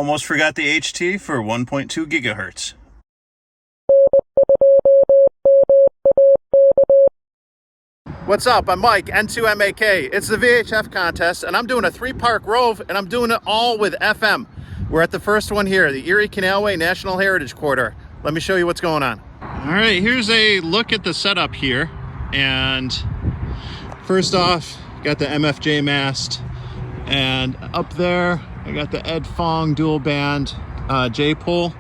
Almost forgot the HT for 1.2 gigahertz. What's up? I'm Mike, N2MAK. It's the VHF contest, and I'm doing a 3-park Rove, and I'm doing it all with FM. We're at the first one here, the Erie Canalway National Heritage Corridor. Let me show you what's going on. All right, here's a look at the setup here. And first off, got the MFJ mast, and up there I got the Ed Fong dual band J-pole.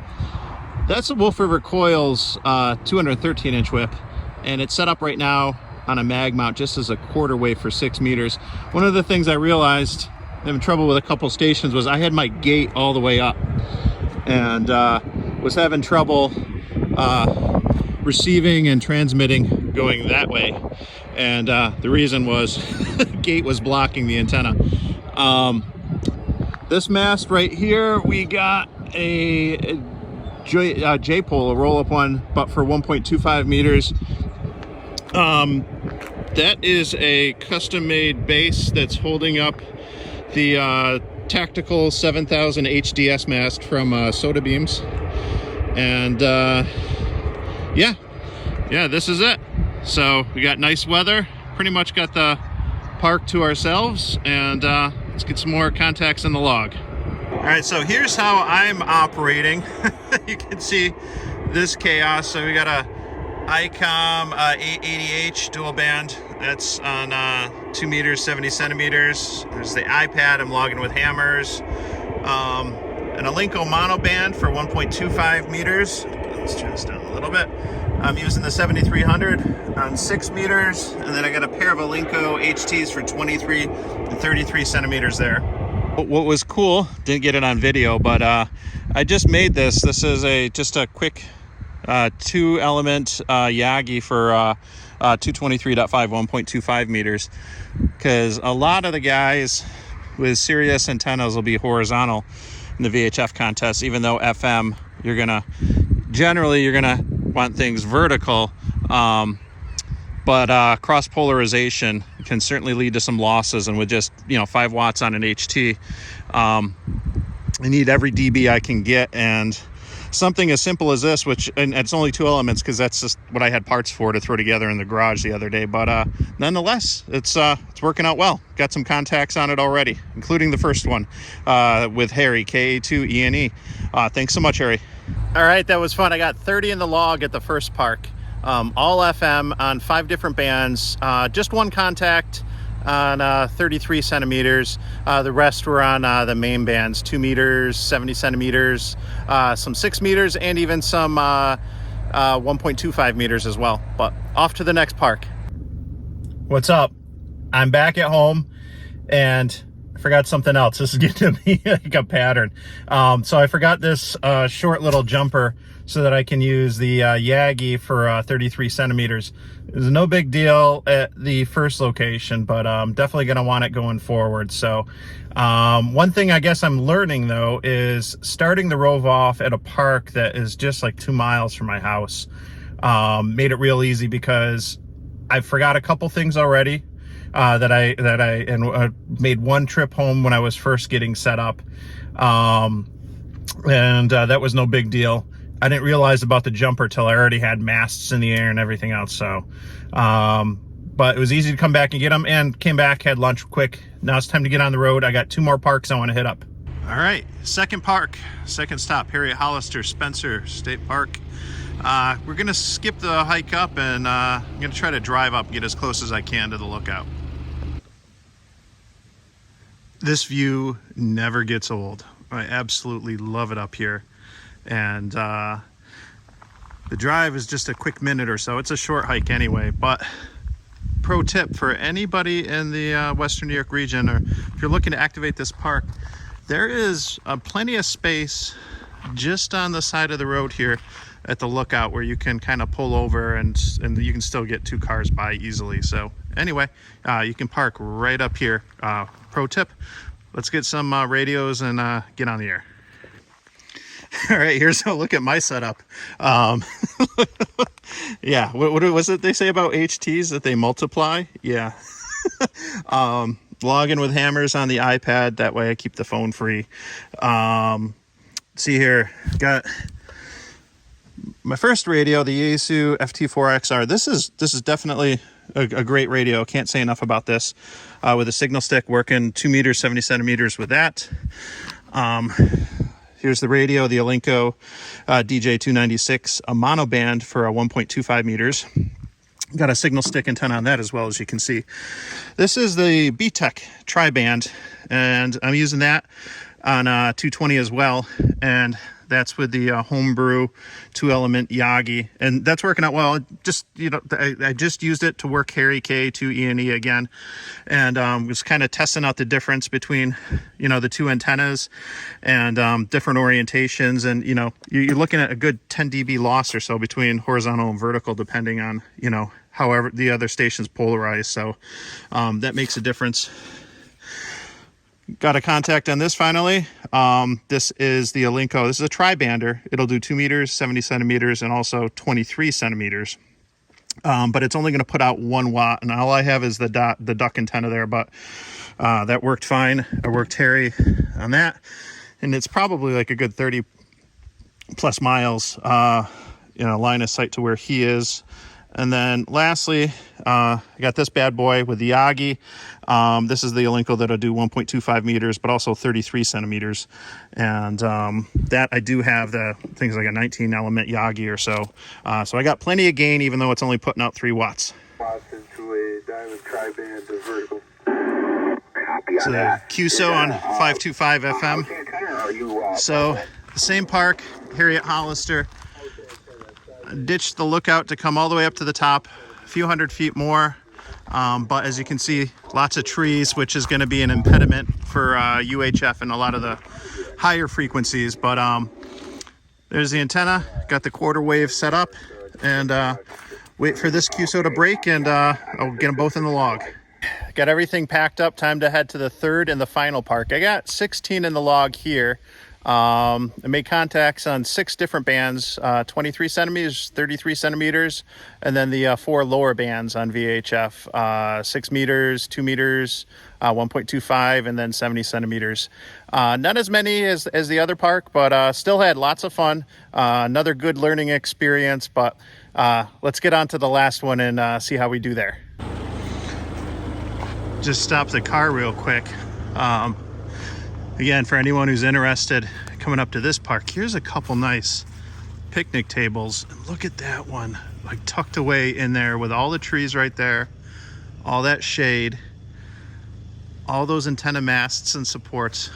That's a Wolf River Coils 213-inch whip, and it's set up right now on a mag mount just as a quarter wave for 6 meters. One of the things I realized having trouble with a couple stations was I had my gate all the way up, and was having trouble receiving and transmitting going that way, and the reason was the gate was blocking the antenna. This mast right here, we got a J-pole, a roll-up one, but for 1.25 meters. That is a custom-made base that's holding up the tactical 7000 HDS mast from Soda Beams, and yeah, this is it. So we got nice weather, pretty much got the park to ourselves, and let's get some more contacts in the log. All right, so here's how I'm operating. You can see this chaos. So we got a ICOM 880H dual band. That's on 2 meters, 70 centimeters. There's the iPad, I'm logging with hammers. An Alinco mono band for 1.25 meters. Let's turn this down a little bit. I'm using the 7300 on 6 meters, and then I got a pair of Alinco HTs for 23 and 33 centimeters there. What was cool, didn't get it on video, but I just made this. This is just a quick 2-element Yagi for 223.5 1.25 meters, because a lot of the guys with Sirius antennas will be horizontal in the VHF contest, even though FM you're gonna want things vertical, but cross polarization can certainly lead to some losses, and with just 5 watts on an HT, I need every dB I can get. And something as simple as this, and it's only 2 elements because that's just what I had parts for to throw together in the garage the other day, but nonetheless, it's working out well. Got some contacts on it already, including the first one with Harry, KA2ENE. Thanks so much, Harry. All right, that was fun. I got 30 in the log at the first park, all FM on 5 different bands, just one contact on 33 centimeters. The rest were on the main bands, 2 meters, 70 centimeters, some 6 meters, and even some 1.25 meters as well. But off to the next park. What's up? I'm back at home, and I forgot something else. This is getting to be like a pattern. So I forgot this short little jumper so that I can use the Yagi for 33 centimeters. It was no big deal at the first location, but definitely going to want it going forward. So one thing I guess I'm learning, though, is starting the Rove off at a park that is just like 2 miles from my house made it real easy, because I forgot a couple things already. That I made one trip home when I was first getting set up, and that was no big deal. I didn't realize about the jumper till I already had masts in the air and everything else. So, but it was easy to come back and get them, and came back, had lunch quick. Now it's time to get on the road. I got 2 more parks I want to hit up. All right, second park, second stop, Harriet, Hollister, Spencer State Park. We're gonna skip the hike up, and I'm gonna try to drive up and get as close as I can to the lookout. This view never gets old. I absolutely love it up here. And the drive is just a quick minute or so. It's a short hike anyway, but pro tip for anybody in the Western New York region, or if you're looking to activate this park, there is plenty of space just on the side of the road here at the lookout where you can kind of pull over, and you can still get 2 cars by easily. So anyway, you can park right up here. Pro tip, let's get some radios and get on the air. All right, here's a look at my setup. Yeah, what was it they say about HTs, that they multiply? Yeah. Log in with hammers on the iPad, that way I keep the phone free. see here, got my first radio, the Yaesu FT4XR. This is definitely a great radio. Can't say enough about this. With a signal stick, working 2 meters, 70 centimeters with that. Here's the radio, the Alinco DJ296, a mono band for a 1.25 meters. Got a signal stick antenna on that as well, as you can see. This is the B-Tech tri-band, and I'm using that on 220 as well, and that's with the homebrew 2-element Yagi, and that's working out well. Just, you know, I just used it to work Harry K to E&E again, and was kind of testing out the difference between, you know, the two antennas and different orientations, and, you know, you're looking at a good 10 dB loss or so between horizontal and vertical, depending on, you know, however the other station's polarized. So that makes a difference. Got a contact on this finally. This is the Alinco. This is a tri-bander. It'll do 2 meters, 70 centimeters, and also 23 centimeters. But it's only going to put out 1 watt, and all I have is the duck antenna there, but that worked fine. I worked Harry on that, and it's probably like a good 30 plus miles, you know, line of sight to where he is. And then lastly, I got this bad boy with the Yagi. This is the Alinco that'll do 1.25 meters, but also 33 centimeters. And that I do have the things like a 19 element Yagi or so. So I got plenty of gain, even though it's only putting out 3 watts. Into a diamond tri-band vertical. So the QSO on 525 FM. So the same park, Harriet, Hollister. Ditched the lookout to come all the way up to the top, a few hundred feet more, but as you can see, lots of trees, which is going to be an impediment for UHF and a lot of the higher frequencies. But there's the antenna, got the quarter wave set up, and wait for this QSO to break, and I'll get them both in the log. Got everything packed up, time to head to the third and the final park. I got 16 in the log here. I made contacts on 6 different bands, 23 centimeters, 33 centimeters, and then the 4 lower bands on VHF, 6 meters, 2 meters, 1.25, and then 70 centimeters. Not as many as the other park, but still had lots of fun. Another good learning experience, but let's get on to the last one and see how we do there. Just stop the car real quick. Again, for anyone who's interested coming up to this park, here's a couple nice picnic tables. And look at that one, like tucked away in there with all the trees right there, all that shade, all those antenna masts and supports.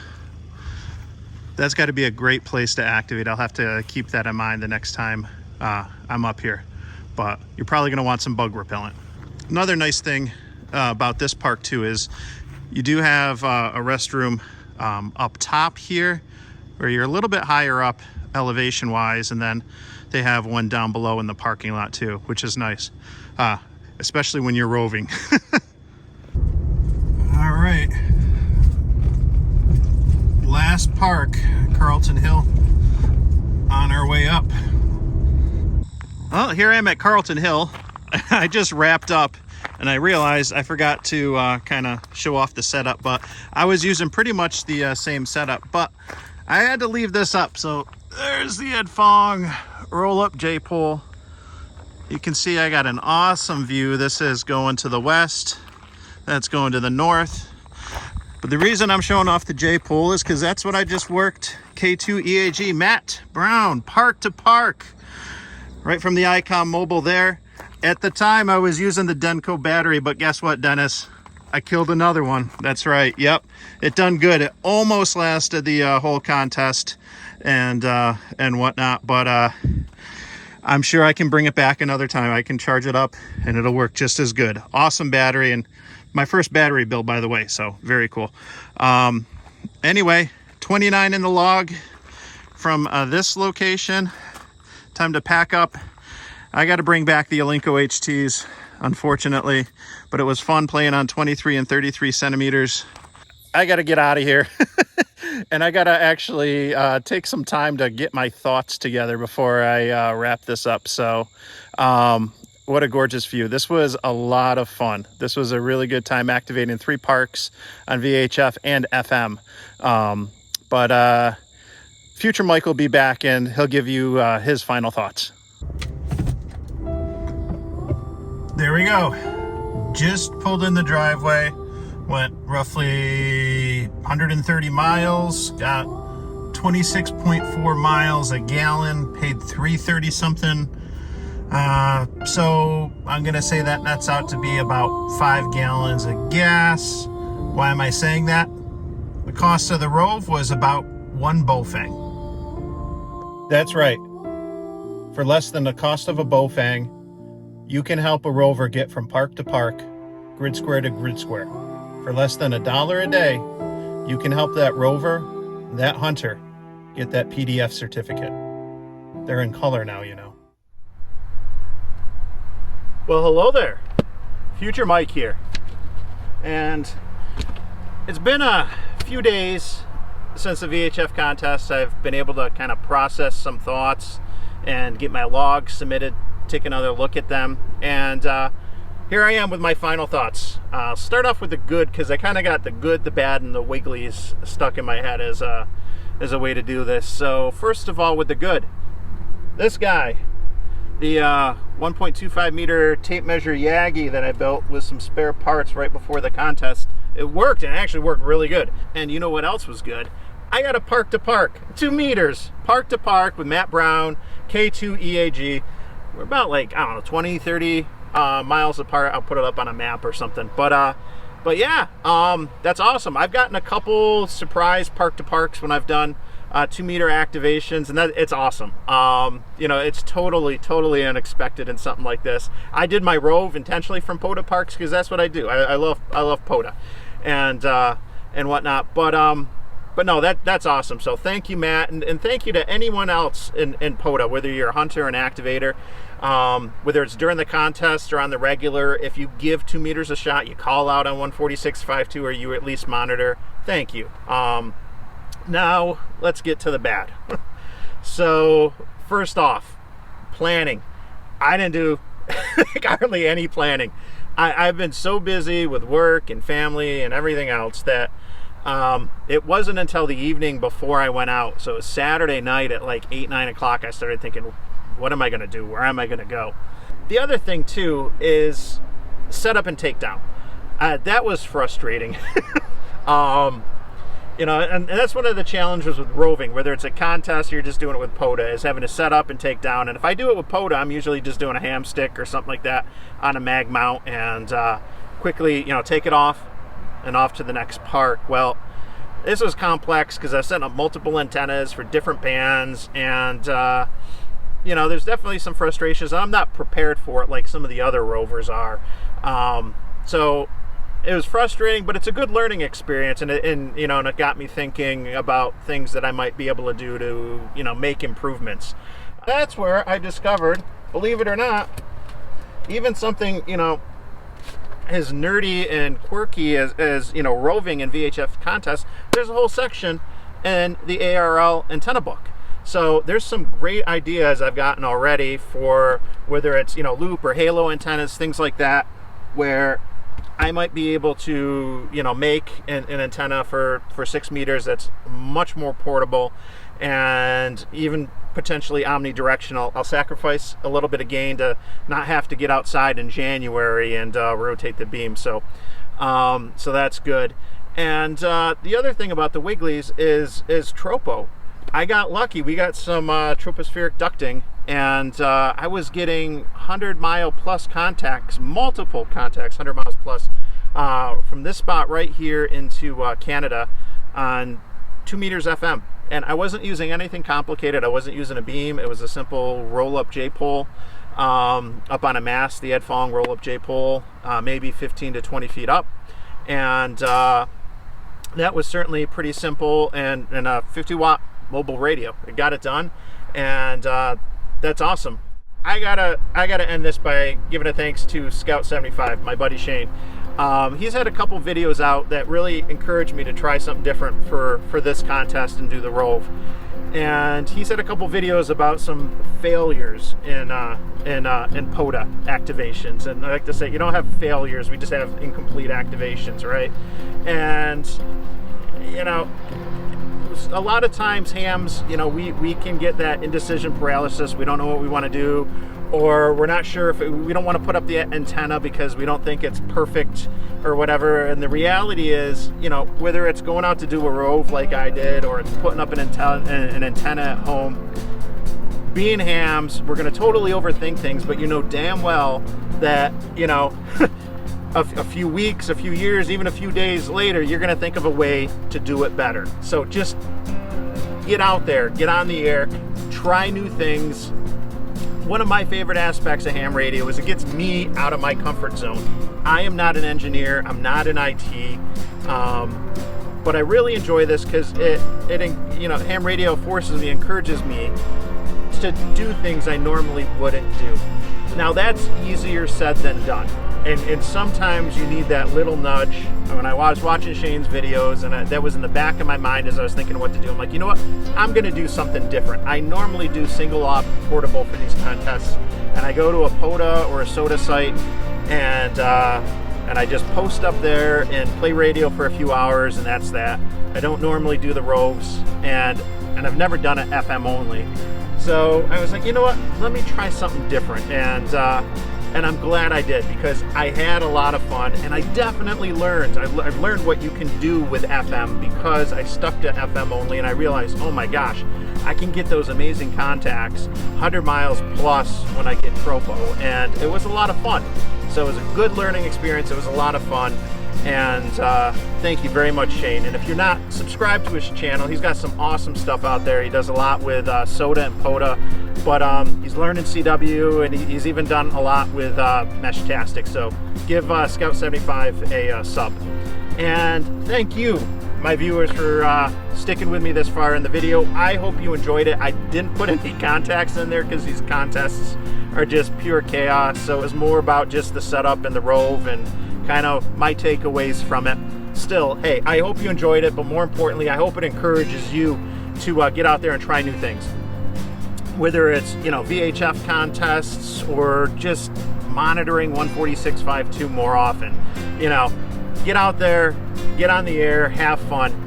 That's got to be a great place to activate. I'll have to keep that in mind the next time I'm up here, but you're probably going to want some bug repellent. Another nice thing about this park too is you do have a restroom up top here, where you're a little bit higher up elevation wise, and then they have one down below in the parking lot too, which is nice, especially when you're roving. All right, last park, Carlton Hill, on our way up. Well, here I am at Carlton Hill. I just wrapped up, and I realized I forgot to kind of show off the setup, but I was using pretty much the same setup, but I had to leave this up. So there's the Ed Fong roll-up J-pole. You can see I got an awesome view. This is going to the west, that's going to the north. But the reason I'm showing off the J-pole is because that's what I just worked K2 EAG Matt Brown, park to park, right from the Icon Mobile there. At the time, I was using the Denko battery, but guess what, Dennis? I killed another one. That's right. Yep, it done good. It almost lasted the whole contest and whatnot, but I'm sure I can bring it back another time. I can charge it up, and it'll work just as good. Awesome battery, and my first battery build, by the way, so very cool. Anyway, 29 in the log from this location. Time to pack up. I got to bring back the Alinco HTs, unfortunately, but it was fun playing on 23 and 33 centimeters. I got to get out of here, and I got to actually take some time to get my thoughts together before I wrap this up. So what a gorgeous view. This was a lot of fun. This was a really good time activating 3 parks on VHF and FM. But future Mike will be back and he'll give you his final thoughts. There we go. Just pulled in the driveway, went roughly 130 miles, got 26.4 miles a gallon, paid $3.30 something. So I'm gonna say that nets out to be about 5 gallons of gas. Why am I saying that? The cost of the Rove was about 1 Bofang. That's right. For less than the cost of a Bofang, you can help a Rover get from park to park, grid square to grid square. For less than $1 a day, you can help that Rover, that hunter, get that PDF certificate. They're in color now, you know. Well, hello there. Future Mike here. And it's been a few days since the VHF contest. I've been able to kind of process some thoughts and get my logs submitted, take another look at them. And here I am with my final thoughts. I'll start off with the good, because I kind of got the good, the bad, and the wigglies stuck in my head as a way to do this. So first of all, with the good, this guy, the 1.25 meter tape measure Yagi that I built with some spare parts right before the contest, it worked, and it actually worked really good. And you know what else was good? I got a park to park, 2 meters, park to park with Matt Brown, K2 EAG. We're about, like, I don't know, 20, 30 miles apart. I'll put it up on a map or something. But yeah, that's awesome. I've gotten a couple surprise park to parks when I've done 2 meter activations, and it's awesome. You know, it's totally unexpected in something like this. I did my Rove intentionally from POTA parks because that's what I do. I love POTA and whatnot. But no, that's awesome. So thank you, Matt, and thank you to anyone else in POTA, whether you're a hunter or an activator, whether it's during the contest or on the regular. If you give 2 meters a shot, you call out on 146.52, or you at least monitor. Thank you. Now let's get to the bad. So first off, planning. I didn't do hardly any planning. I've been so busy with work and family and everything else that it wasn't until the evening before I went out. So it was Saturday night at like 8, 9 o'clock. I started thinking, what am I going to do? Where am I going to go? The other thing too is setup and takedown. That was frustrating. You know, and that's one of the challenges with roving, whether it's a contest or you're just doing it with POTA, is having to set up and take down. And if I do it with POTA, I'm usually just doing a ham stick or something like that on a mag mount and quickly, you know, take it off and off to the next park. Well, this was complex because I set up multiple antennas for different bands, and you know, there's definitely some frustrations. I'm not prepared for it like some of the other rovers are. So it was frustrating, but it's a good learning experience, and you know, and it got me thinking about things that I might be able to do to, you know, make improvements. That's where I discovered, believe it or not, even something, you know, as nerdy and quirky as you know, roving and VHF contests, there's a whole section in the ARRL antenna book. So there's some great ideas I've gotten already for whether it's, you know, loop or halo antennas, things like that, where I might be able to, you know, make an antenna for 6 meters that's much more portable and even potentially omnidirectional. I'll sacrifice a little bit of gain to not have to get outside in January and rotate the beam. So that's good. And the other thing about the Wigglies is tropo. I got lucky. We got some tropospheric ducting, and I was getting 100-mile plus contacts, multiple contacts, 100 miles plus, from this spot right here into Canada on 2 meters FM. And I wasn't using anything complicated. I wasn't using a beam. It was a simple roll-up J-pole up on a mast, the Ed Fong roll-up J-pole, maybe 15 to 20 feet up. And that was certainly pretty simple, and a 50-watt mobile radio. It got it done, and that's awesome. I gotta end this by giving a thanks to Scout 75, my buddy Shane. He's had a couple videos out that really encouraged me to try something different for this contest and do the Rove. And he's had a couple videos about some failures in POTA activations. And I like to say, you don't have failures, we just have incomplete activations, right? And you know, a lot of times hams, you know, we can get that indecision paralysis. We don't know what we want to do, or we're not sure if we don't want to put up the antenna because we don't think it's perfect or whatever. And the reality is, you know, whether it's going out to do a Rove like I did, or it's putting up an antenna at home, being hams, we're going to totally overthink things, but you know damn well that, you know, a few weeks, a few years, even a few days later, you're going to think of a way to do it better. So just get out there, get on the air, try new things. One of my favorite aspects of ham radio is it gets me out of my comfort zone. I am not an engineer, I'm not an IT, but I really enjoy this because it you know, ham radio forces me, encourages me to do things I normally wouldn't do. Now that's easier said than done. And sometimes you need that little nudge. When I was watching Shane's videos, and that was in the back of my mind as I was thinking what to do, I'm like, you know what? I'm going to do something different. I normally do single op portable for these contests, and I go to a POTA or a SOTA site, and I just post up there and play radio for a few hours, and that's that. I don't normally do the Roves, and I've never done it FM only. So I was like, you know what? Let me try something different, and I'm glad I did, because I had a lot of fun, and I definitely learned. I've learned what you can do with FM because I stuck to FM only, and I realized, oh my gosh, I can get those amazing contacts 100 miles plus when I get tropo, and it was a lot of fun. So it was a good learning experience. It was a lot of fun, and thank you very much, Shane. And if you're not subscribed to his channel, he's got some awesome stuff out there. He does a lot with SOTA and POTA, but he's learning CW, and he's even done a lot with Meshtastic. So give Scout75 a sub. And thank you, my viewers, for sticking with me this far in the video. I hope you enjoyed it. I didn't put any contacts in there because these contests are just pure chaos. So it was more about just the setup and the Rove and kind of my takeaways from it. Still, hey, I hope you enjoyed it, but more importantly, I hope it encourages you to get out there and try new things. Whether it's, you know, VHF contests or just monitoring 146.52 more often. You know, get out there, get on the air, have fun.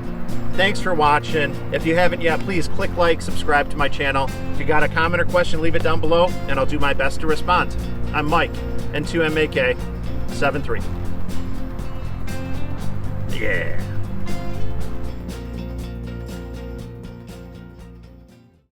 Thanks for watching. If you haven't yet, please click like, subscribe to my channel. If you got a comment or question, leave it down below, and I'll do my best to respond. I'm Mike, N2MAK 73. Yeah.